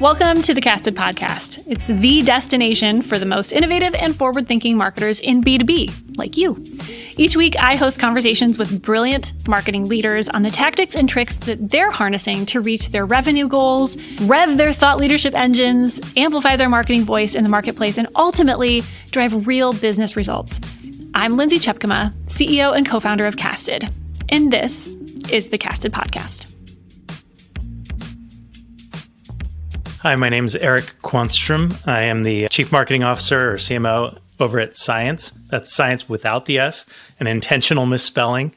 Welcome to the Casted Podcast. It's the destination for the most innovative and forward-thinking marketers in B2B, like you. Each week, I host conversations with brilliant marketing leaders on the tactics and tricks that they're harnessing to reach their revenue goals, rev their thought leadership engines, amplify their marketing voice in the marketplace, and ultimately drive real business results. I'm Lindsay Chepkema, CEO and co-founder of Casted, and this is the Casted Podcast. Hi, my name is Eric Quanstrom. I am the Chief Marketing Officer or CMO over at CIENCE. That's science without the S, an intentional misspelling,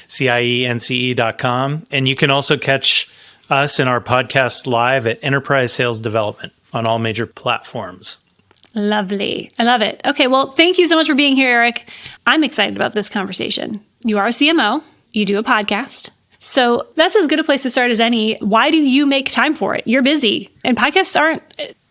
CIENCE.com. And you can also catch us in our podcast live at Enterprise Sales Development on all major platforms. Lovely. I love it. Okay, well, thank you so much for being here, Eric. I'm excited about this conversation. You are a CMO. You do a podcast. So that's as good a place to start as any. Why do you make time for it? You're busy. And podcasts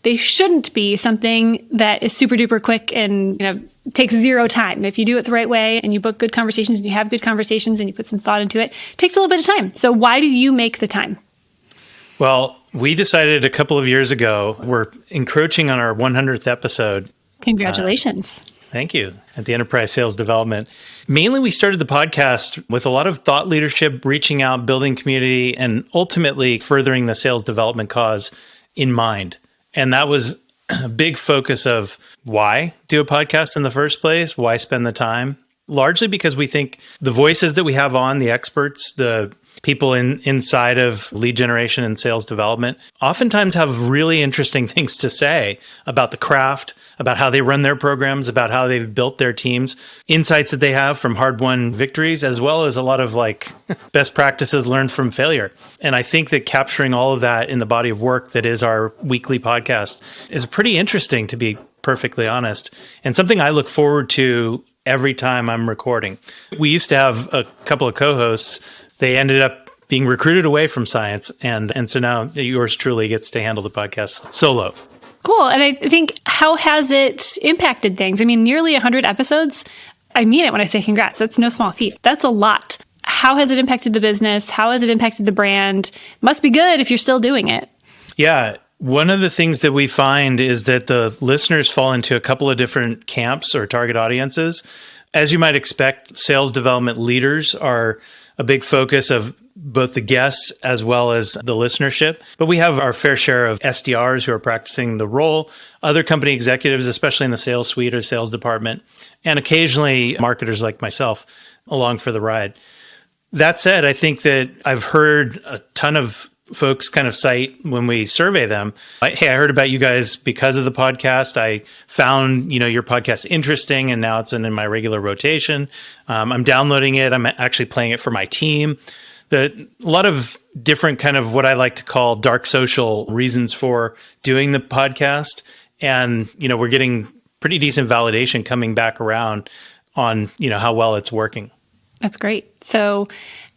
they shouldn't be something that is super duper quick and, takes zero time. If you do it the right way and you book good conversations and you have good conversations and you put some thought into it takes a little bit of time. So why do you make the time? Well, we decided a couple of years ago, we're encroaching on our 100th episode. Congratulations. Thank you. At the Enterprise Sales Development. Mainly, we started the podcast with a lot of thought leadership, reaching out, building community, and ultimately furthering the sales development cause in mind. And that was a big focus of why do a podcast in the first place? Why spend the time? Largely because we think the voices that we have on, the experts, the people inside of lead generation and sales development oftentimes have really interesting things to say about the craft, about how they run their programs, about how they've built their teams, insights that they have from hard-won victories, as well as a lot of best practices learned from failure. And I think that capturing all of that in the body of work that is our weekly podcast is pretty interesting, to be perfectly honest, and something I look forward to every time I'm recording. We used to have a couple of co-hosts. They ended up being recruited away from CIENCE. And so now yours truly gets to handle the podcast solo. Cool. And I think, how has it impacted things? I mean, nearly 100 episodes. I mean it when I say congrats. That's no small feat. That's a lot. How has it impacted the business? How has it impacted the brand? Must be good if you're still doing it. Yeah. One of the things that we find is that the listeners fall into a couple of different camps or target audiences. As you might expect, sales development leaders are a big focus of both the guests as well as the listenership. But we have our fair share of SDRs who are practicing the role, other company executives, especially in the sales suite or sales department, and occasionally marketers like myself along for the ride. That said, I think that I've heard a ton of folks kind of cite when we survey them, hey, I heard about you guys because of the podcast. I found, your podcast interesting, and now it's in my regular rotation. I'm downloading it. I'm actually playing it for my team. A lot of different kind of what I like to call dark social reasons for doing the podcast. And, we're getting pretty decent validation coming back around on, how well it's working. That's great. So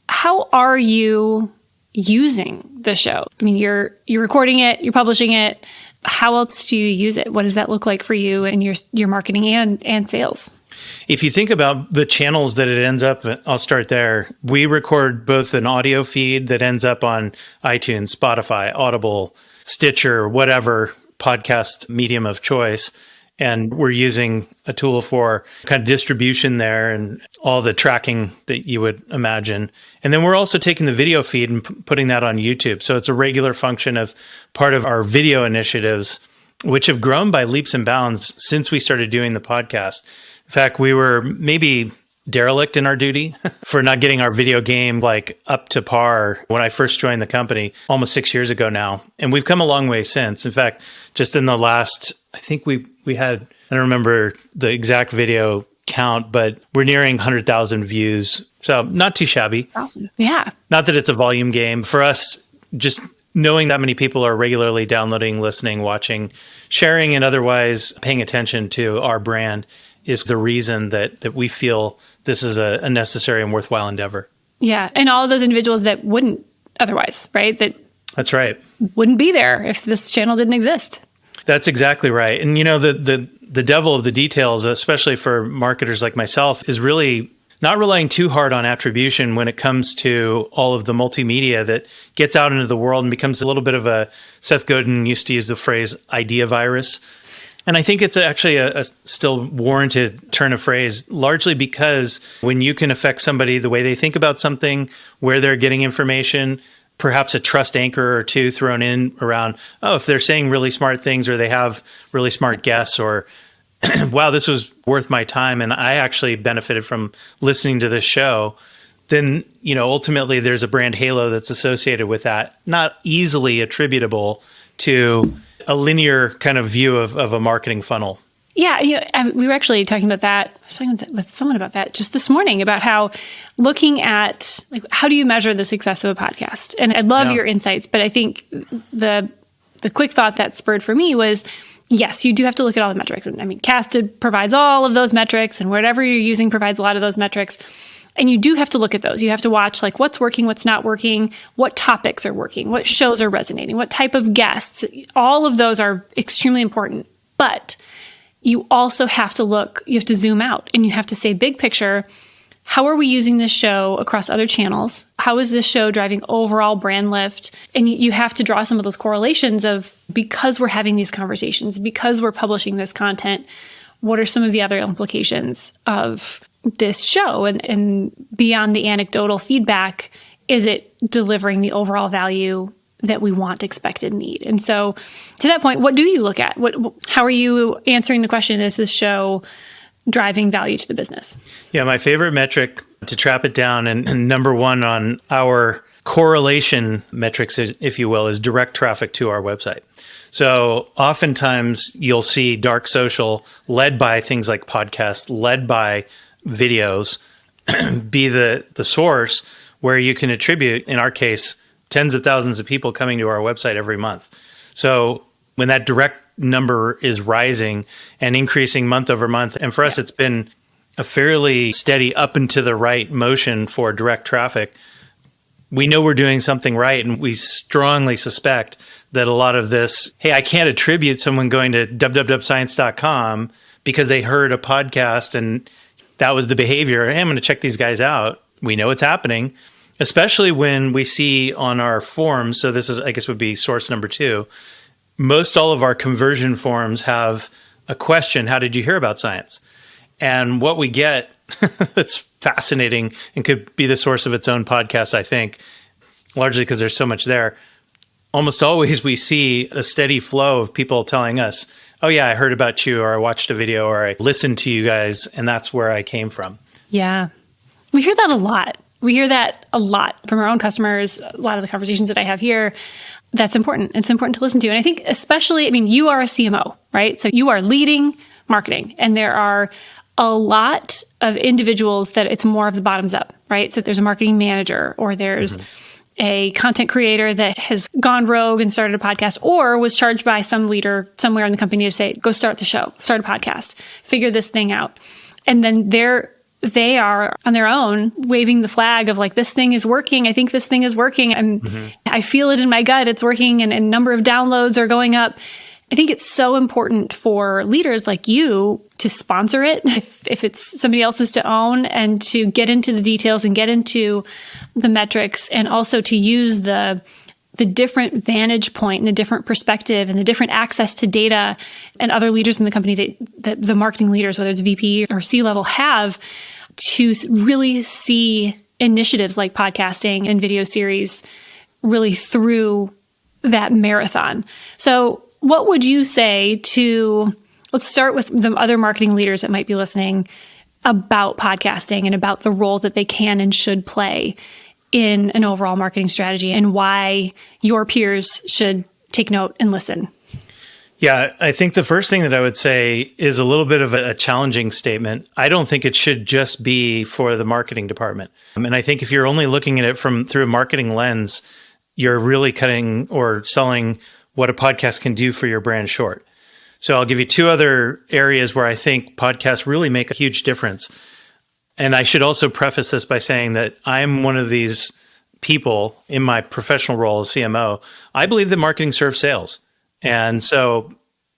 how are you using the show? I mean, you're recording it, you're publishing it. How else do you use it? What does that look like for you and your marketing and sales? If you think about the channels that it ends up, I'll start there. We record both an audio feed that ends up on iTunes, Spotify, Audible, Stitcher, whatever podcast medium of choice. And we're using a tool for kind of distribution there and all the tracking that you would imagine. And then we're also taking the video feed and putting that on YouTube. So it's a regular function of part of our video initiatives, which have grown by leaps and bounds since we started doing the podcast. In fact, we were maybe derelict in our duty for not getting our video game up to par when I first joined the company almost 6 years ago now. And we've come a long way since. In fact, just in the last, I think we had, I don't remember the exact video count, but we're nearing 100,000 views. So not too shabby. Awesome. Yeah. Not that it's a volume game. For us, just knowing that many people are regularly downloading, listening, watching, sharing, and otherwise paying attention to our brand is the reason that we feel this is a necessary and worthwhile endeavor. Yeah. And all of those individuals that wouldn't otherwise, right? That's right. Wouldn't be there if this channel didn't exist. That's exactly right. And the devil of the details, especially for marketers like myself, is really not relying too hard on attribution when it comes to all of the multimedia that gets out into the world and becomes a little bit of a, Seth Godin used to use the phrase idea virus. And I think it's actually a still warranted turn of phrase, largely because when you can affect somebody, the way they think about something, where they're getting information, perhaps a trust anchor or two thrown in around, oh, if they're saying really smart things or they have really smart guests, or wow, this was worth my time and I actually benefited from listening to this show, then, ultimately there's a brand halo that's associated with that, not easily attributable to a linear kind of view of a marketing funnel. Yeah, we were actually talking about that. I was talking with someone about that just this morning, about how looking at how do you measure the success of a podcast? And I love your insights, but I think the quick thought that spurred for me was, yes, you do have to look at all the metrics. And I mean, Casted provides all of those metrics, and whatever you're using provides a lot of those metrics. And you do have to look at those. You have to watch what's working, what's not working, what topics are working, what shows are resonating, what type of guests. All of those are extremely important. But you also have to zoom out and you have to say big picture, how are we using this show across other channels? How is this show driving overall brand lift? And you have to draw some of those correlations of, because we're having these conversations, because we're publishing this content, what are some of the other implications of this show? And beyond the anecdotal feedback, is it delivering the overall value that we want, expect, and need? And so to that point, what do you look at? How are you answering the question, is this show driving value to the business? Yeah, my favorite metric, to trap it down, and number one on our correlation metrics, if you will, is direct traffic to our website. So oftentimes you'll see dark social led by things like podcasts, led by videos, be the source where you can attribute, in our case, tens of thousands of people coming to our website every month. So when that direct number is rising and increasing month over month, and for us, it's been a fairly steady up and to the right motion for direct traffic, we know we're doing something right. And we strongly suspect that a lot of this, hey, I can't attribute someone going to www.science.com because they heard a podcast and that was the behavior. Hey, I'm going to check these guys out. We know it's happening, especially when we see on our forms. So this is, I guess, would be source number two. Most all of our conversion forms have a question: how did you hear about science? And what we get that's fascinating and could be the source of its own podcast, I think, largely because there's so much there. Almost always we see a steady flow of people telling us, oh yeah, I heard about you, or I watched a video, or I listened to you guys, and that's where I came from. Yeah. We hear that a lot. We hear that a lot from our own customers. A lot of the conversations that I have here, that's important. It's important to listen to. And I think especially, you are a CMO, right? So you are leading marketing, and there are a lot of individuals that it's more of the bottoms up, right? So there's a marketing manager, or there's a content creator that has gone rogue and started a podcast, or was charged by some leader somewhere in the company to say, go start the show, start a podcast, figure this thing out. And then they are on their own waving the flag of this thing is working. I think this thing is working. I feel it in my gut. It's working. And number of downloads are going up. I think it's so important for leaders like you to sponsor it if it's somebody else's to own, and to get into the details and get into the metrics, and also to use the different vantage point and the different perspective and the different access to data and other leaders in the company that the marketing leaders, whether it's VP or C-level, have to really see initiatives like podcasting and video series really through that marathon. So what would you say let's start with the other marketing leaders that might be listening, about podcasting and about the role that they can and should play in an overall marketing strategy, and why your peers should take note and listen? Yeah, I think the first thing that I would say is a little bit of a challenging statement. I don't think it should just be for the marketing department. And I think if you're only looking at it through a marketing lens, you're really cutting or selling what a podcast can do for your brand short. So I'll give you two other areas where I think podcasts really make a huge difference. And I should also preface this by saying that I'm one of these people in my professional role as CMO. I believe that marketing serves sales. And so,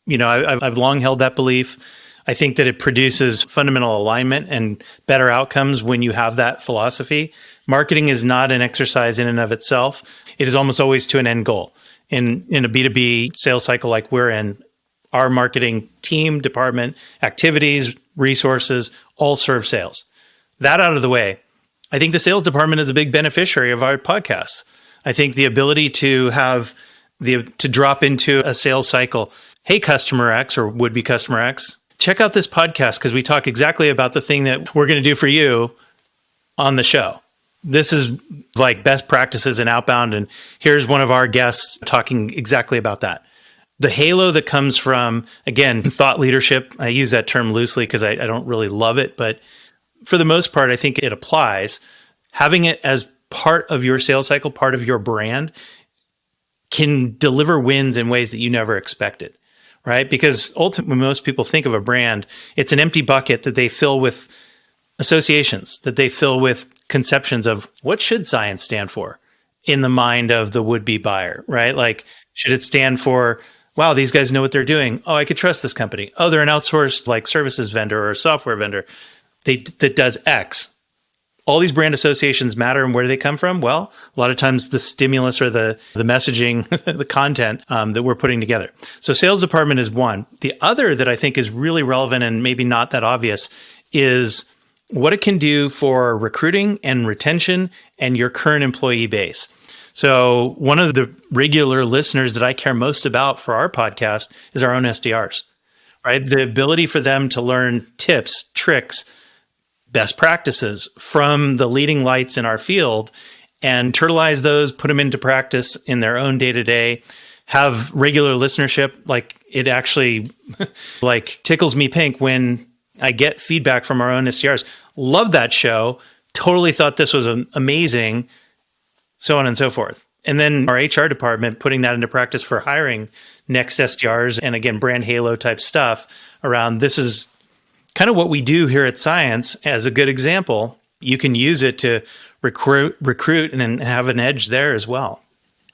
I've long held that belief. I think that it produces fundamental alignment and better outcomes when you have that philosophy. Marketing is not an exercise in and of itself. It is almost always to an end goal. In a B2B sales cycle like we're in, our marketing team, department, activities, resources, all serve sales. That out of the way, I think the sales department is a big beneficiary of our podcasts. I think the ability to to drop into a sales cycle, hey, customer X or would-be customer X, check out this podcast because we talk exactly about the thing that we're going to do for you on the show. This is like best practices in Outbound, and here's one of our guests talking exactly about that. The halo that comes from, again, thought leadership, I use that term loosely because I don't really love it, but for the most part, I think it applies. Having it as part of your sales cycle, part of your brand, can deliver wins in ways that you never expected, right? Because ultimately, when most people think of a brand, it's an empty bucket that they fill with associations, that they fill with conceptions of what should CIENCE stand for in the mind of the would-be buyer, right? Like, should it stand for, wow, these guys know what they're doing. Oh, I could trust this company. Oh, they're an outsourced like services vendor or a software vendor that does X. All these brand associations matter, and where do they come from? Well, a lot of times the stimulus or the messaging, the content that we're putting together. So sales department is one. The other that I think is really relevant and maybe not that obvious is what it can do for recruiting and retention and your current employee base. So one of the regular listeners that I care most about for our podcast is our own SDRs, right? The ability for them to learn tips, tricks, best practices from the leading lights in our field and internalize those, put them into practice in their own day-to-day, have regular listenership. Like, it actually like tickles me pink when I get feedback from our own SDRs. Love that show. Totally thought this was amazing, so on and so forth. And then our HR department putting that into practice for hiring next SDRs and, again, brand halo type stuff around this is kind of what we do here at CIENCE. As a good example, you can use it to recruit and have an edge there as well.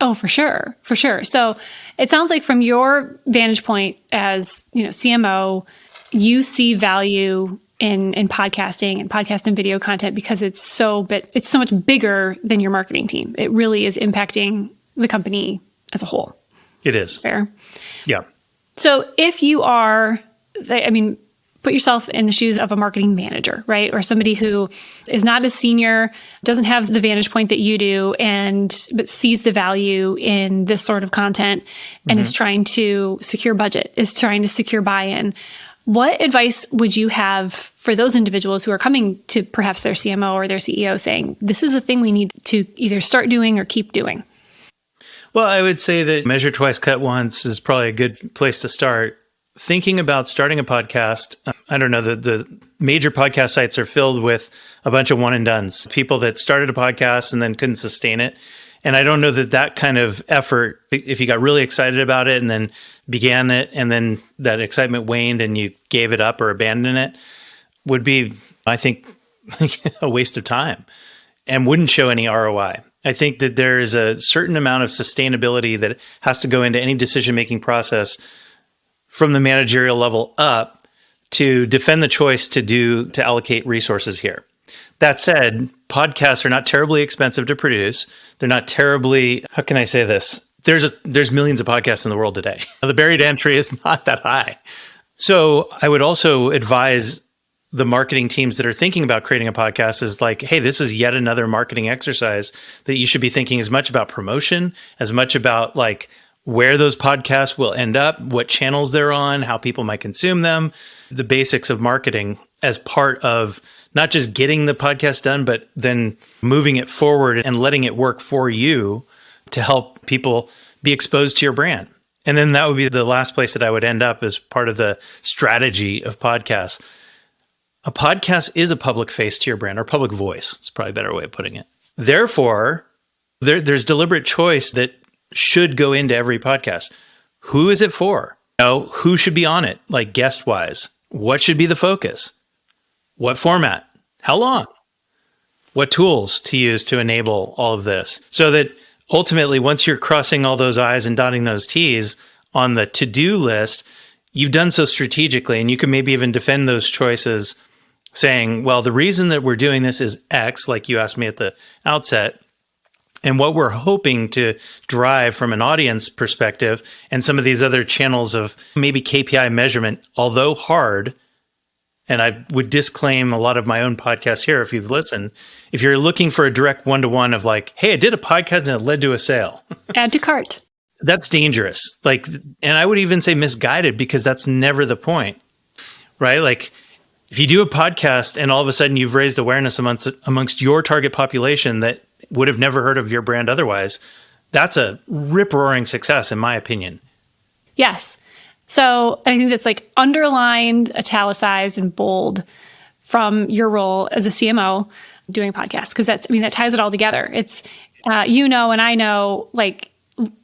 Oh, for sure. For sure. So it sounds like from your vantage point as, CMO, you see value in podcasting and podcast and video content because it's so much bigger than your marketing team. It really is impacting the company as a whole. It is. Fair? Yeah. So if you are, put yourself in the shoes of a marketing manager, right? Or somebody who is not as senior, doesn't have the vantage point that you do, but sees the value in this sort of content and is trying to secure budget, is trying to secure buy-in. What advice would you have for those individuals who are coming to perhaps their CMO or their CEO saying, this is a thing we need to either start doing or keep doing? Well, I would say that measure twice, cut once is probably a good place to start. Thinking about starting a podcast, I don't know, the major podcast sites are filled with a bunch of one and dones, people that started a podcast and then couldn't sustain it. And I don't know that kind of effort, if you got really excited about it and then began it and then that excitement waned and you gave it up or abandoned it, would be, I think, a waste of time and wouldn't show any ROI. I think that there is a certain amount of sustainability that has to go into any decision-making process from the managerial level up to defend the choice to allocate resources here. That said, podcasts are not terribly expensive to produce. They're not terribly, how can I say this? There's millions of podcasts in the world today. The barrier to entry is not that high. So I would also advise the marketing teams that are thinking about creating a podcast is like, hey, this is yet another marketing exercise that you should be thinking as much about promotion, as much about like where those podcasts will end up, what channels they're on, how people might consume them, the basics of marketing as part of not just getting the podcast done, but then moving it forward and letting it work for you to help people be exposed to your brand. And then that would be the last place that I would end up as part of the strategy of podcasts. A podcast is a public face to your brand, or public voice. It's probably a better way of putting it. Therefore, there's deliberate choice that should go into every podcast. Who is it for? Who should be on it? Like guest-wise. What should be the focus? What format? How long? What tools to use to enable all of this? So that ultimately, once you're crossing all those I's and dotting those T's on the to-do list, you've done so strategically, and you can maybe even defend those choices saying, well, the reason that we're doing this is X, like you asked me at the outset. And what we're hoping to drive from an audience perspective and some of these other channels of maybe KPI measurement, although hard, and I would disclaim a lot of my own podcasts here if you've listened, if you're looking for a direct one-to-one of like, hey, I did a podcast and it led to a sale. Add to cart. That's dangerous. Like, and I would even say misguided, because that's never the point, right? Like, if you do a podcast and all of a sudden you've raised awareness amongst your target population that would have never heard of your brand otherwise, that's a rip-roaring success, in my opinion. Yes. So I think that's like underlined, italicized, and bold from your role as a CMO doing podcasts, because that ties it all together. It's, and I know, like,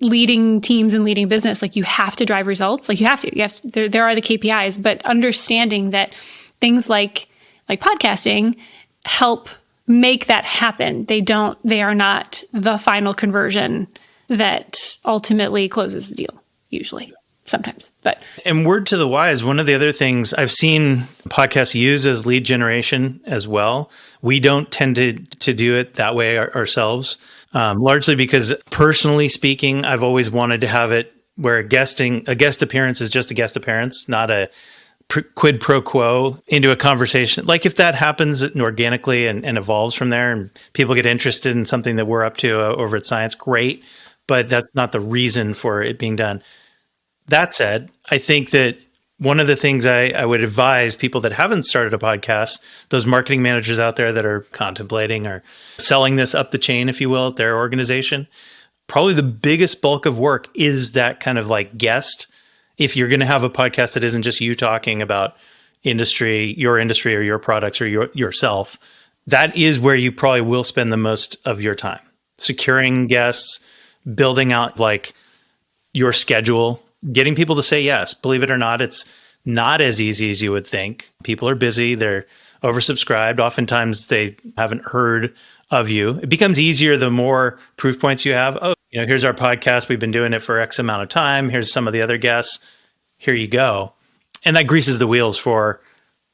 leading teams and leading business, like, you have to drive results. Like, you have to, there are the KPIs, but understanding that things like podcasting help make that happen. They are not the final conversion that ultimately closes the deal, usually, sometimes. And word to the wise, one of the other things I've seen podcasts use as lead generation as well. We don't tend to do it that way ourselves, largely because, personally speaking, I've always wanted to have it where a guest appearance is just a guest appearance, not a quid pro quo into a conversation. Like, if that happens organically and evolves from there and people get interested in something that we're up to over at CIENCE, great, but that's not the reason for it being done. That said, I think that one of the things I would advise people that haven't started a podcast, those marketing managers out there that are contemplating or selling this up the chain, if you will, at their organization, probably the biggest bulk of work is that kind of like guest. If you're going to have a podcast that isn't just you talking about your industry or your products or yourself, that is where you probably will spend the most of your time. Securing guests, building out like your schedule, getting people to say yes. Believe it or not, it's not as easy as you would think. People are busy. They're oversubscribed. Oftentimes they haven't heard of you. It becomes easier the more proof points you have. Oh, here's our podcast. We've been doing it for X amount of time. Here's some of the other guests. Here you go. And that greases the wheels for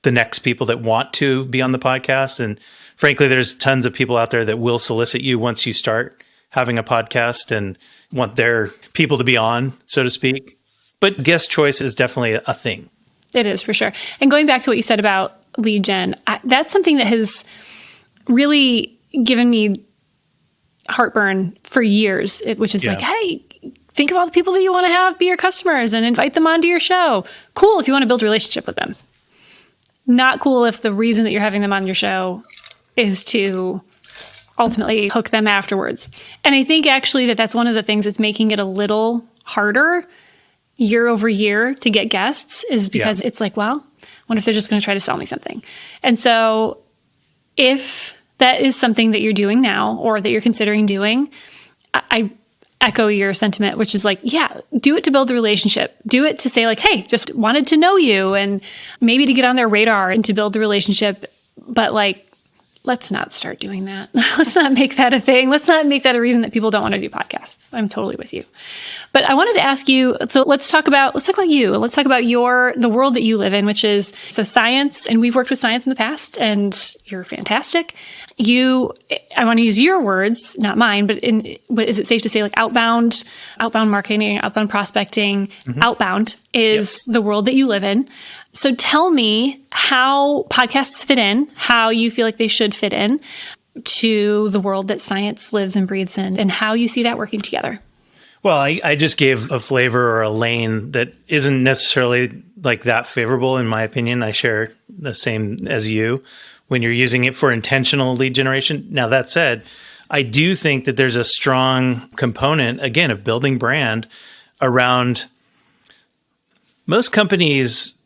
the next people that want to be on the podcast. And frankly, there's tons of people out there that will solicit you once you start having a podcast and want their people to be on, so to speak. But guest choice is definitely a thing. It is, for sure. And going back to what you said about lead gen, that's something that has really given me heartburn for years, which is like, hey, think of all the people that you want to have be your customers and invite them onto your show. Cool if you want to build a relationship with them. Not cool if the reason that you're having them on your show is to ultimately hook them afterwards. And I think actually that's one of the things that's making it a little harder year over year to get guests, is because it's like, well, what if they're just going to try to sell me something? And so if that is something that you're doing now or that you're considering doing, I echo your sentiment, which is like, yeah, do it to build a relationship. Do it to say like, hey, just wanted to know you, and maybe to get on their radar and to build the relationship. But like, let's not start doing that. Let's not make that a thing. Let's not make that a reason that people don't want to do podcasts. I'm totally with you. But I wanted to ask you, so let's talk about you. Let's talk about the world that you live in, which is CIENCE, and we've worked with CIENCE in the past, and you're fantastic. I want to use your words, not mine, but is it safe to say like outbound marketing, outbound prospecting, outbound is the world that you live in. So tell me how podcasts fit in, how you feel like they should fit in to the world that CIENCE lives and breathes in, and how you see that working together. Well, I just gave a flavor or a lane that isn't necessarily like that favorable, in my opinion. I share the same as you when you're using it for intentional lead generation. Now, that said, I do think that there's a strong component, again, of building brand around most companies.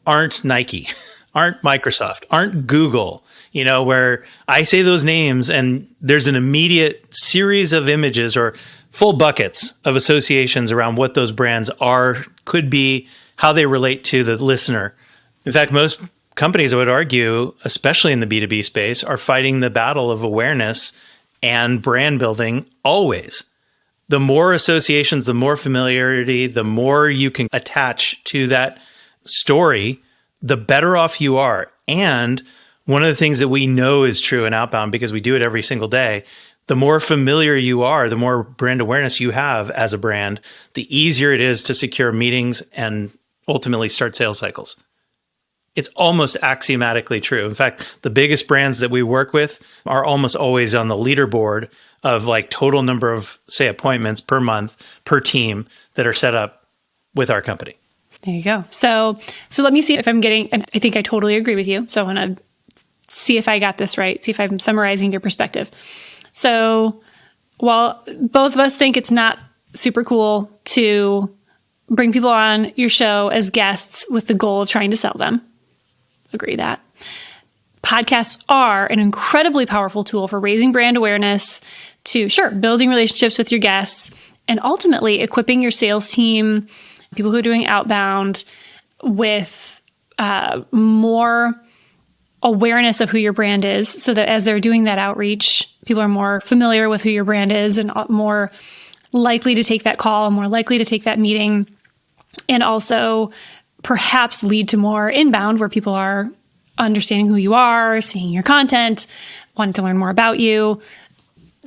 Aren't Nike, aren't Microsoft, aren't Google, where I say those names and there's an immediate series of images or full buckets of associations around what those brands are, could be, how they relate to the listener. In fact, most companies, I would argue, especially in the B2B space, are fighting the battle of awareness and brand building always. The more associations, the more familiarity, the more you can attach to that story, the better off you are. And one of the things that we know is true in Outbound, because we do it every single day, the more familiar you are, the more brand awareness you have as a brand, the easier it is to secure meetings and ultimately start sales cycles. It's almost axiomatically true. In fact, the biggest brands that we work with are almost always on the leaderboard of like total number of, say, appointments per month, per team that are set up with our company. There you go. So let me see if I'm getting, and I think I totally agree with you. So I want to see if I got this right, see if I'm summarizing your perspective. So while both of us think it's not super cool to bring people on your show as guests with the goal of trying to sell them, agree that. Podcasts are an incredibly powerful tool for raising brand awareness, to, sure, building relationships with your guests, and ultimately equipping your sales team, people who are doing outbound, with more awareness of who your brand is, so that as they're doing that outreach, people are more familiar with who your brand is and more likely to take that call, more likely to take that meeting, and also perhaps lead to more inbound where people are understanding who you are, seeing your content, wanting to learn more about you.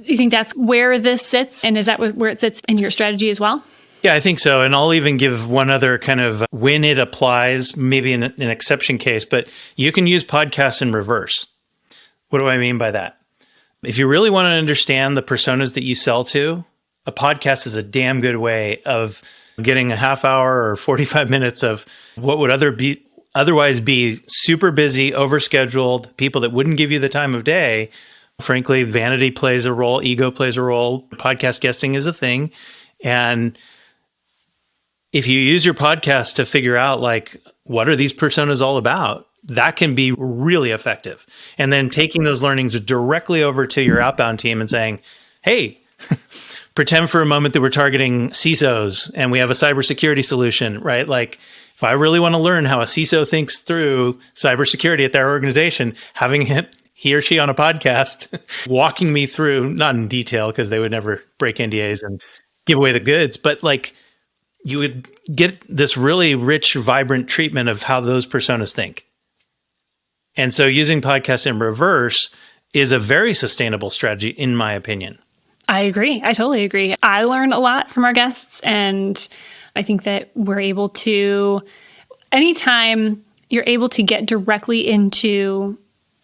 You think that's where this sits? And is that where it sits in your strategy as well? Yeah, I think so. And I'll even give one other kind of when it applies, maybe in an exception case, but you can use podcasts in reverse. What do I mean by that? If you really want to understand the personas that you sell to, a podcast is a damn good way of getting a half hour or 45 minutes of what would otherwise be super busy, overscheduled people that wouldn't give you the time of day. Frankly, vanity plays a role, ego plays a role. Podcast guesting is a thing. And if you use your podcast to figure out like, what are these personas all about? That can be really effective. And then taking those learnings directly over to your outbound team and saying, hey, pretend for a moment that we're targeting CISOs and we have a cybersecurity solution, right? Like if I really want to learn how a CISO thinks through cybersecurity at their organization, having he or she on a podcast, walking me through, not in detail because they would never break NDAs and give away the goods, but like you would get this really rich, vibrant treatment of how those personas think. And so using podcasts in reverse is a very sustainable strategy, in my opinion. I agree. I totally agree. I learn a lot from our guests, and I think that we're able to, anytime you're able to get directly into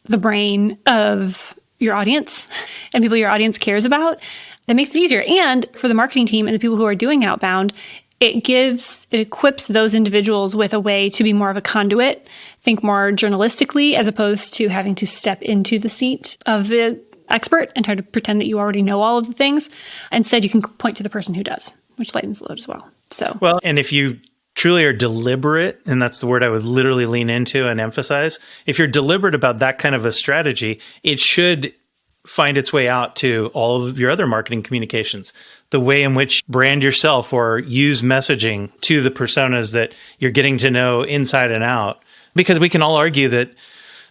the brain of your audience and people your audience cares about, that makes it easier. And for the marketing team and the people who are doing outbound, it equips those individuals with a way to be more of a conduit, think more journalistically, as opposed to having to step into the seat of the expert and try to pretend that you already know all of the things. Instead, you can point to the person who does, which lightens the load as well. Well, and if you truly are deliberate, and that's the word I would literally lean into and emphasize, if you're deliberate about that kind of a strategy, it should find its way out to all of your other marketing communications. The way in which brand yourself or use messaging to the personas that you're getting to know inside and out. Because we can all argue that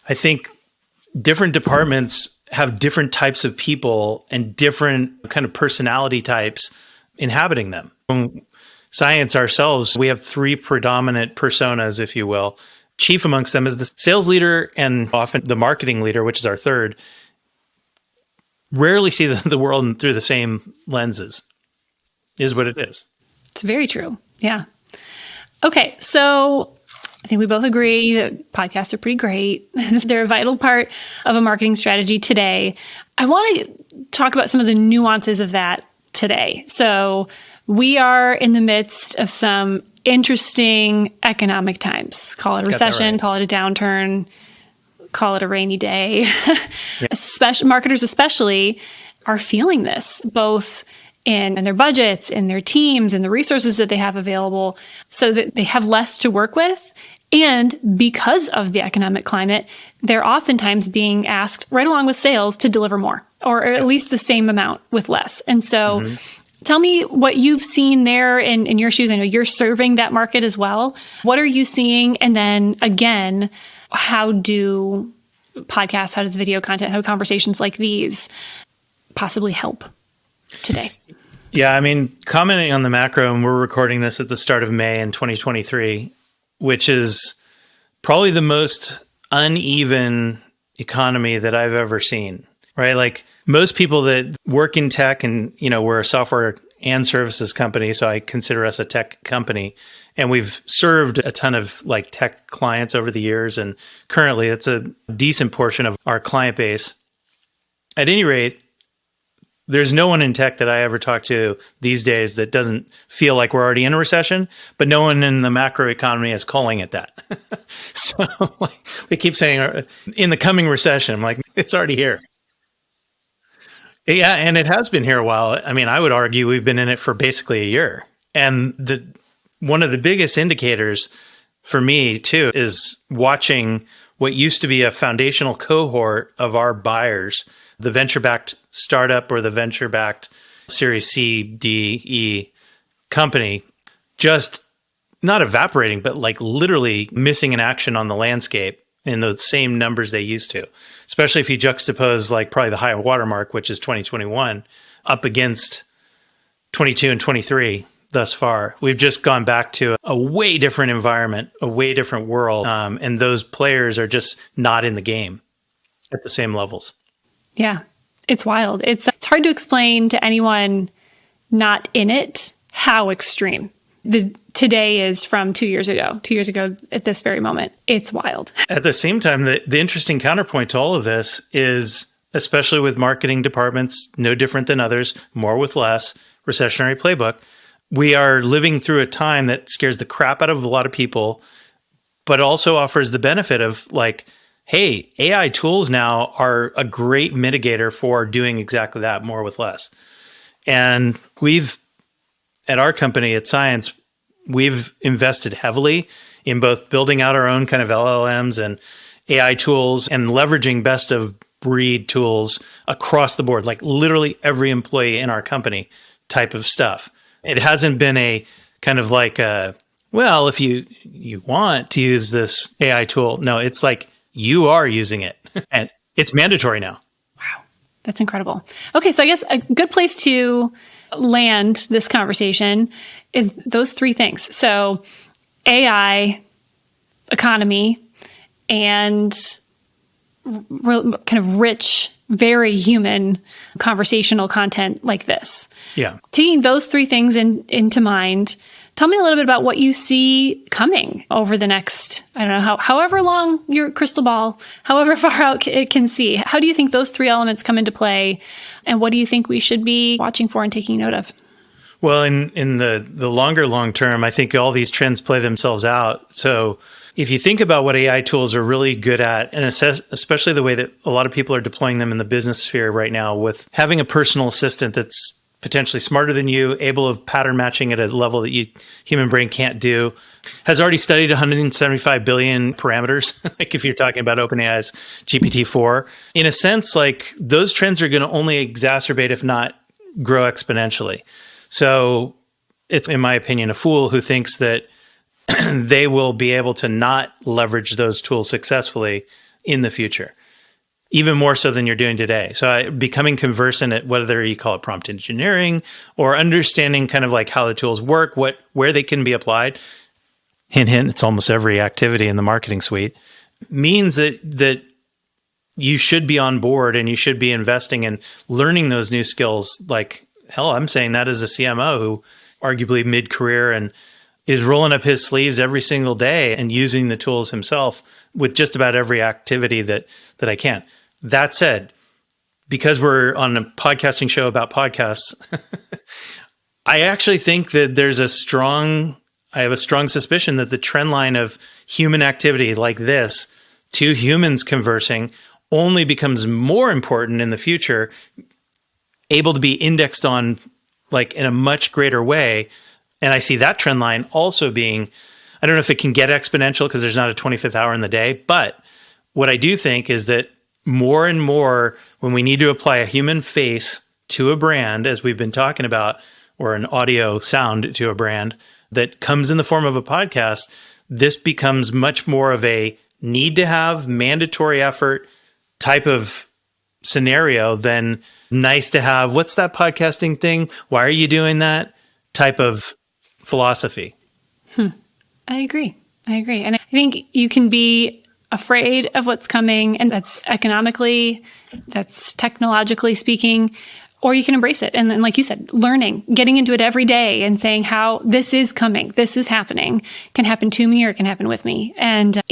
I think different departments have different types of people and different kind of personality types inhabiting them. From CIENCE ourselves, we have three predominant personas, if you will. Chief amongst them is the sales leader and often the marketing leader, which is our third. Rarely see the world through the same lenses, is what it is. It's very true. Yeah. Okay. So I think we both agree that podcasts are pretty great. They're a vital part of a marketing strategy today. I want to talk about some of the nuances of that today. So we are in the midst of some interesting economic times. Call it a recession, right. Call it a downturn, call it a rainy day. Yeah. Marketers especially are feeling this, both in their budgets, in their teams, and the resources that they have available, so that they have less to work with. And because of the economic climate, they're oftentimes being asked, right along with sales, to deliver more, or at least the same amount with less. And so tell me what you've seen there in your shoes. I know you're serving that market as well. What are you seeing? And then again, how do podcasts, how does video content, how do conversations like these possibly help today? Yeah, I mean, commenting on the macro, and we're recording this at the start of May in 2023, which is probably the most uneven economy that I've ever seen, right? Like most people that work in tech and, we're a software and services company, so I consider us a tech company. And we've served a ton of like tech clients over the years. And currently it's a decent portion of our client base. At any rate, there's no one in tech that I ever talk to these days that doesn't feel like we're already in a recession, but no one in the macro economy is calling it that. So like, they keep saying in the coming recession, I'm like, it's already here. Yeah, and it has been here a while. I mean, I would argue we've been in it for basically a year. And one of the biggest indicators for me too is watching what used to be a foundational cohort of our buyers, the venture-backed startup or the venture-backed Series C, D, E company, just not evaporating, but like literally missing in action on the landscape in the same numbers they used to, especially if you juxtapose like probably the high watermark, which is 2021, up against 22 and 23 thus far. We've just gone back to a way different environment, a way different world. And those players are just not in the game at the same levels. Yeah, it's wild. It's hard to explain to anyone not in it how extreme the today is from 2 years ago. 2 years ago at this very moment. It's wild. At the same time, the interesting counterpoint to all of this is, especially with marketing departments, no different than others, more with less, recessionary playbook, we are living through a time that scares the crap out of a lot of people, but also offers the benefit of like, hey, AI tools now are a great mitigator for doing exactly that, more with less. And at our company, at CIENCE, we've invested heavily in both building out our own kind of LLMs and AI tools and leveraging best of breed tools across the board, like literally every employee in our company type of stuff. It hasn't been a kind of like, well, if you want to use this AI tool, no, it's like you are using it and it's mandatory now. Wow, that's incredible. Okay, so I guess a good place to land this conversation is those three things. So AI, economy, and kind of rich, very human conversational content like this. Yeah. Taking those three things into mind, tell me a little bit about what you see coming over the next, I don't know, however long your crystal ball, however far out it can see. How do you think those three elements come into play? And what do you think we should be watching for and taking note of? Well, in the long term, I think all these trends play themselves out. So if you think about what AI tools are really good at, and especially the way that a lot of people are deploying them in the business sphere right now, with having a personal assistant that's potentially smarter than you, able of pattern matching at a level that human brain can't do, has already studied 175 billion parameters. Like if you're talking about OpenAI's GPT-4, in a sense, like those trends are going to only exacerbate, if not grow exponentially. So it's, in my opinion, a fool who thinks that they will be able to not leverage those tools successfully in the future, even more so than you're doing today. So becoming conversant at whether you call it prompt engineering or understanding kind of like how the tools work, where they can be applied, hint, hint, it's almost every activity in the marketing suite, means that you should be on board and you should be investing in learning those new skills. Like, hell, I'm saying that as a CMO who arguably mid-career and is rolling up his sleeves every single day and using the tools himself with just about every activity that I can. That said, because we're on a podcasting show about podcasts, I actually think that I have a strong suspicion that the trend line of human activity like this, two humans conversing, only becomes more important in the future, able to be indexed on like in a much greater way. And I see that trend line also being, I don't know if it can get exponential because there's not a 25th hour in the day, but what I do think is that more and more when we need to apply a human face to a brand, as we've been talking about, or an audio sound to a brand that comes in the form of a podcast, this becomes much more of a need to have mandatory effort type of scenario than nice to have. What's that podcasting thing? Why are you doing that? Type of philosophy. I agree. And I think you can be afraid of what's coming, and that's economically, that's technologically speaking, or you can embrace it. And then, like you said, learning, getting into it every day and saying how this is coming, this is happening, can happen to me or it can happen with me. And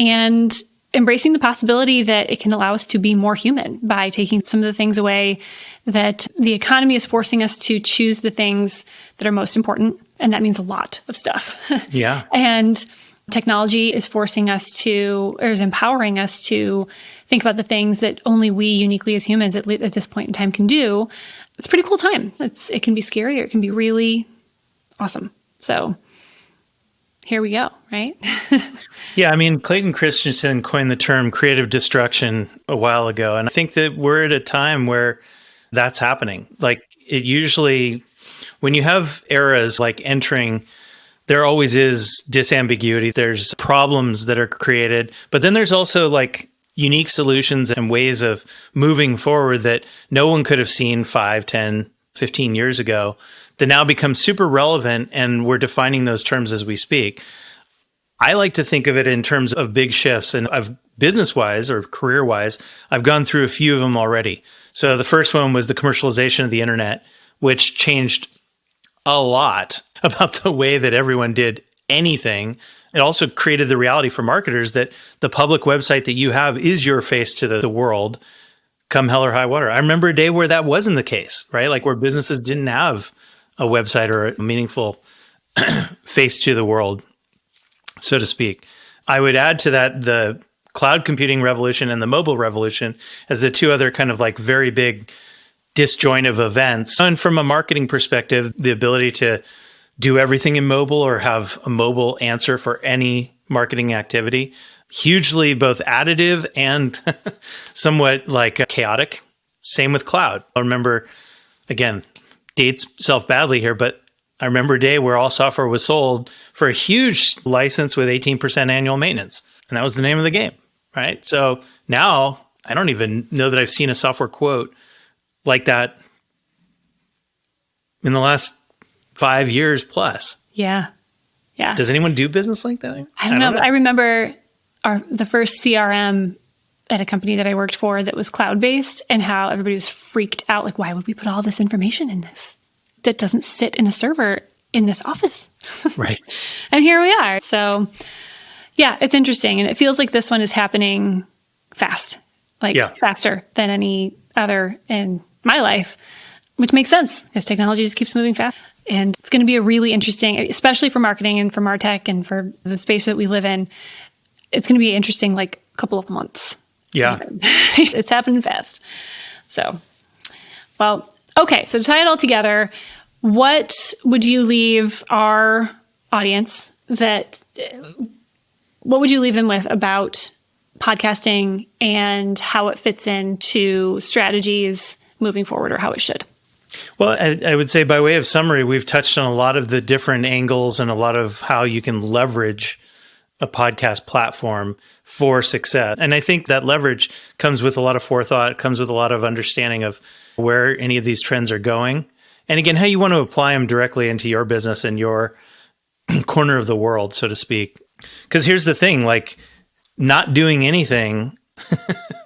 embracing the possibility that it can allow us to be more human by taking some of the things away, that the economy is forcing us to choose the things that are most important. And that means a lot of stuff. Yeah. And technology is forcing us to, or is empowering us to think about the things that only we uniquely as humans at this point in time can do. It's a pretty cool time. It can be scary or it can be really awesome. So here we go, right? Yeah, I mean, Clayton Christensen coined the term creative destruction a while ago. And I think that we're at a time where that's happening. Like it usually, when you have eras like entering, there always is disambiguity. There's problems that are created, but then there's also like unique solutions and ways of moving forward that no one could have seen 5, 10, 15 years ago that now become super relevant, and we're defining those terms as we speak. I like to think of it in terms of big shifts, and I've business-wise or career-wise, I've gone through a few of them already. So the first one was the commercialization of the internet, which changed a lot about the way that everyone did anything. It also created the reality for marketers that the public website that you have is your face to the world, come hell or high water. I remember a day where that wasn't the case, right? Like where businesses didn't have a website or a meaningful face to the world, so to speak. I would add to that the cloud computing revolution and the mobile revolution as the two other kind of like very big disjointive events. And from a marketing perspective, the ability to do everything in mobile or have a mobile answer for any marketing activity, hugely both additive and somewhat like chaotic. Same with cloud. I remember, again, dates self badly here, but I remember a day where all software was sold for a huge license with 18% annual maintenance. And that was the name of the game, right? So now I don't even know that I've seen a software quote like that in the last 5 years plus. Yeah. Does anyone do business like that? I don't know. But I remember the first CRM at a company that I worked for that was cloud-based, and how everybody was freaked out. Like, why would we put all this information in this that doesn't sit in a server in this office? Right. And here we are. So yeah, it's interesting. And it feels like this one is happening fast, faster than any other in my life, which makes sense because technology just keeps moving fast. And it's going to be a really interesting, especially for marketing and for MarTech and for the space that we live in. It's going to be interesting, like a couple of months. Yeah. It's happening fast. So, well, okay. So to tie it all together, what would you leave our audience what would you leave them with about podcasting and how it fits into strategies moving forward, or how it should? Well, I would say by way of summary, we've touched on a lot of the different angles and a lot of how you can leverage a podcast platform for success. And I think that leverage comes with a lot of forethought, comes with a lot of understanding of where any of these trends are going. And again, how you want to apply them directly into your business and your corner of the world, so to speak. Because here's the thing, like not doing anything,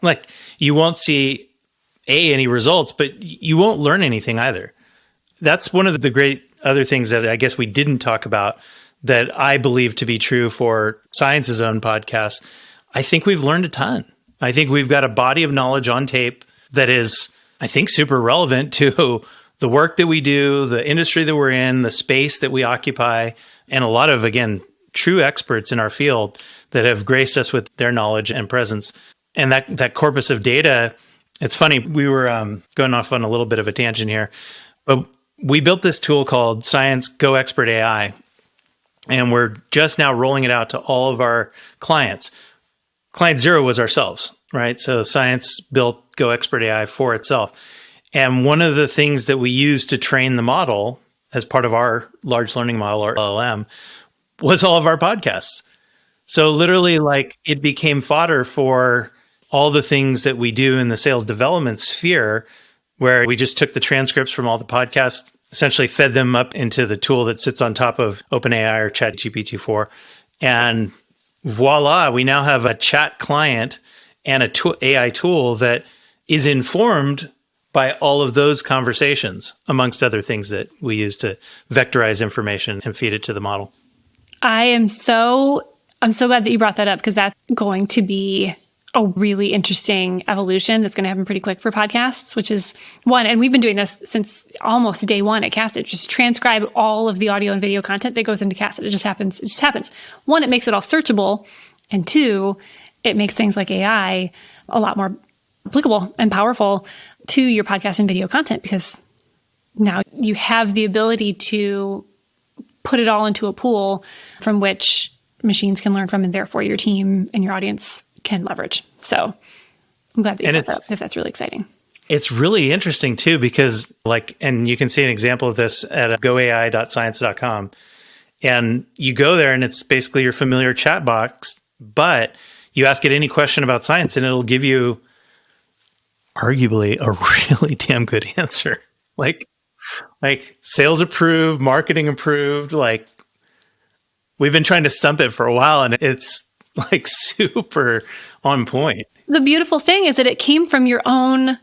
like you won't see any results, but you won't learn anything either. That's one of the great other things that I guess we didn't talk about that I believe to be true for CIENCE's own podcast. I think we've learned a ton. I think we've got a body of knowledge on tape that is, I think, super relevant to the work that we do, the industry that we're in, the space that we occupy, and a lot of, again, true experts in our field that have graced us with their knowledge and presence. And that corpus of data, it's funny, we were going off on a little bit of a tangent here, but we built this tool called CIENCE Go Expert AI, and we're just now rolling it out to all of our clients. Client zero was ourselves, right? So CIENCE built Go Expert AI for itself. And one of the things that we used to train the model as part of our large learning model, or LLM, was all of our podcasts. So literally, like, it became fodder for all the things that we do in the sales development sphere, where we just took the transcripts from all the podcasts, essentially fed them up into the tool that sits on top of OpenAI or ChatGPT-4. And voila, we now have a chat client and a AI tool that is informed by all of those conversations, amongst other things that we use to vectorize information and feed it to the model. I'm so glad that you brought that up, because that's going to be a really interesting evolution that's going to happen pretty quick for podcasts, which is one. And we've been doing this since almost day one at Casted, just transcribe all of the audio and video content that goes into Casted. It just happens. One, it makes it all searchable. And two, it makes things like AI a lot more applicable and powerful to your podcast and video content, because now you have the ability to put it all into a pool from which machines can learn from, and therefore your team and your audience can leverage. So I'm glad that you brought that up, if that's really exciting. It's really interesting too, because and you can see an example of this at goai.science.com. And you go there and it's basically your familiar chat box, but you ask it any question about science and it'll give you arguably a really damn good answer. Like sales approved, marketing approved. We've been trying to stump it for a while and it's super on point. The beautiful thing is that it came from your own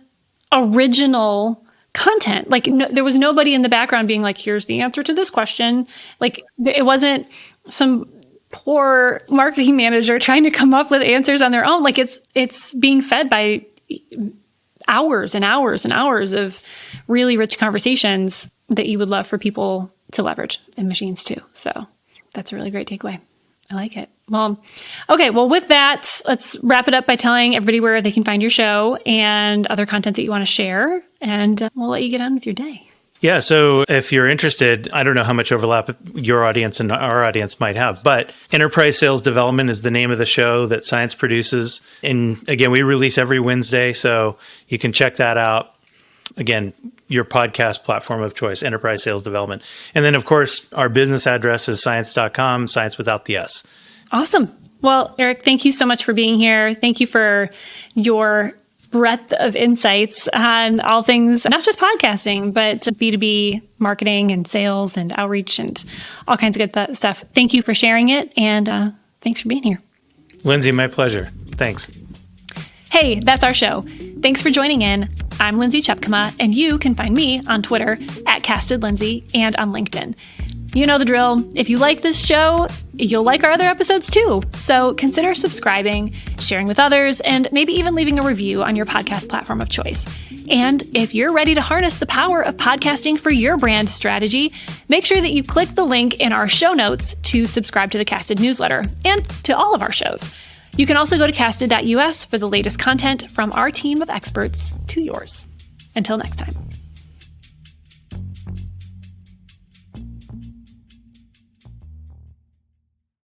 original content. There was nobody in the background being like, here's the answer to this question. It wasn't some poor marketing manager trying to come up with answers on their own. It's being fed by hours and hours and hours of really rich conversations that you would love for people to leverage, and machines too. So that's a really great takeaway. I like it. Well, okay. Well, with that, let's wrap it up by telling everybody where they can find your show and other content that you want to share. And we'll let you get on with your day. Yeah. So if you're interested, I don't know how much overlap your audience and our audience might have, but Enterprise Sales Development is the name of the show that CIENCE produces. And again, we release every Wednesday, so you can check that out. Again, your podcast platform of choice, Enterprise Sales Development. And then, of course, our business address is science.com, science without the S. Awesome. Well, Eric, thank you so much for being here. Thank you for your breadth of insights on all things, not just podcasting, but B2B marketing and sales and outreach and all kinds of good stuff. Thank you for sharing it. And thanks for being here. Lindsay, my pleasure. Thanks. Hey, that's our show. Thanks for joining in. I'm Lindsay Chepkema, and you can find me on Twitter at CastedLindsay and on LinkedIn. You know the drill. If you like this show, you'll like our other episodes too. So consider subscribing, sharing with others, and maybe even leaving a review on your podcast platform of choice. And if you're ready to harness the power of podcasting for your brand strategy, make sure that you click the link in our show notes to subscribe to the Casted newsletter and to all of our shows. You can also go to casted.us for the latest content from our team of experts to yours. Until next time.